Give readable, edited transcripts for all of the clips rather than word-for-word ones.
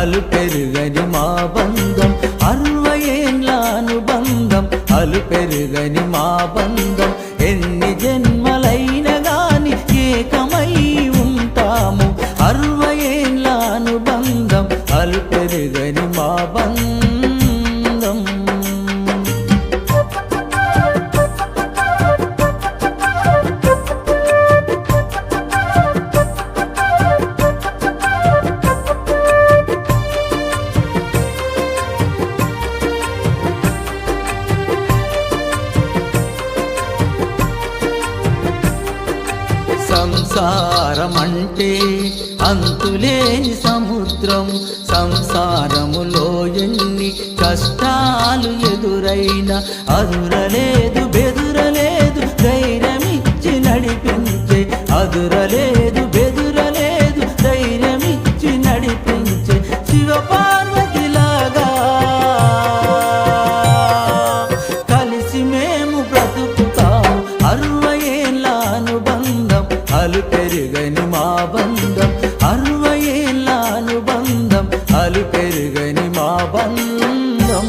అలు పెరుగని మా బంధం 60 ఏండ్ల అనుబంధం అలు పెరుగని మా బంధం ఎన్ని జన్మలైన గాని ఏకమై ఉంటాము 60 ఏండ్ల అనుబంధం అలు పెరుగని మా బంధం సంసారమంటే అంతులేని సముద్రం సంసారములో ఎన్ని కష్టాలు ఎదురైనా అదురలేదు బెదురలేదు ధైర్యమిచ్చి నడిపించే అదురలేదు బెదురలేదు ధైర్యమిచ్చి నడిపించే శివపార్వతిలాగా కలిసి మేము బ్రతుకుతాము 60 ఏండ్ల అనుబంధం అలు పెరుగని మా బంధం 60 ఏండ్ల అనుబంధం అలు పెరుగని మా బంధం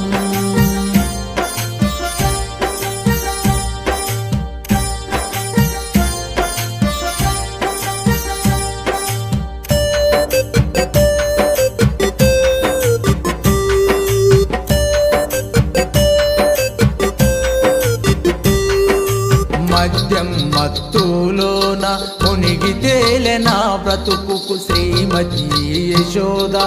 మద్యం మత్తులోన మునిగి తేలెనా బ్రతుకుకు శ్రీమతి యశోద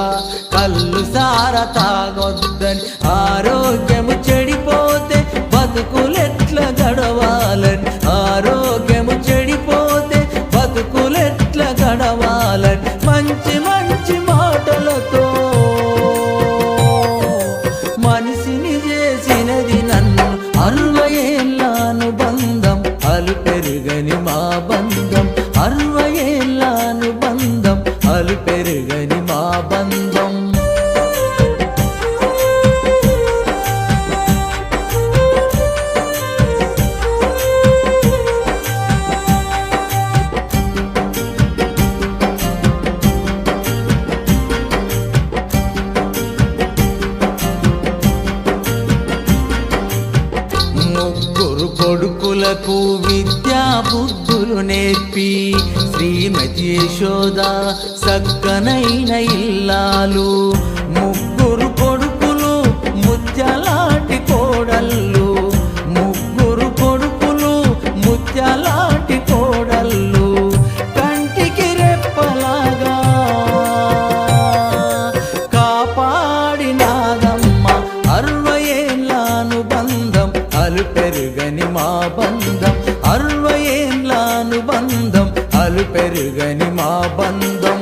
కళ్ళు సార తాగొద్దని ఆరోగ్యము చెడిపోతే బతుకులెట్ల గడవాలని ఆరోగ్యము చెడిపోతే బతుకులెట్ల గడవాలని మంచి మంచి మాటలతో మనిషిని చేసినది నన్ను 60 ఏండ్ల అనుబంధం అలు పెరుగని మా బంధం 60 ఏండ్ల అనుబంధం అలు పెరుగని మా బంధం ముగ్గురు కొడుకులకు విద్యా బుద్ధులు నేర్పి శ్రీమతి యశోద సక్కనైన ఇల్లాలు ముగ్గురు కొడుకులు ముత్యాలాంటి కోడళ్ళు ముగ్గురు కొడుకులు ముత్యాలాంటి కోడళ్ళు కంటికి రెప్పలాగా కాపాడినాదమ్మ 60 ఏండ్ల అనుబంధం అలు పెరుగని మా బంధం 60 ఏండ్ల అనుబంధం అలు పెరుగని మా బంధం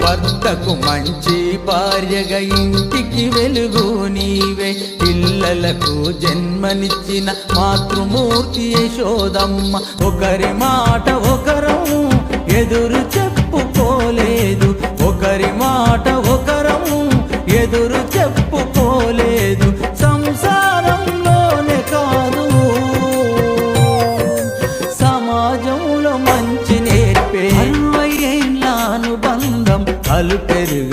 భర్తకు మంచి భార్యగా ఇంటికి వెలుగు నీవే పిల్లలకు జన్మనిచ్చిన మాతృమూర్తి యశోదమ్మ ఒకరి మాట ఒకరం ఎదురు చెప్పుకోలేదు ఒకరి మాట ఒకరం ఎదురు చెప్పుకోలేదు సంసారంలోనే కాదు సమాజంలో మంచి నేర్పే 60 ఏండ్ల అనుబంధం అలు పెరుగని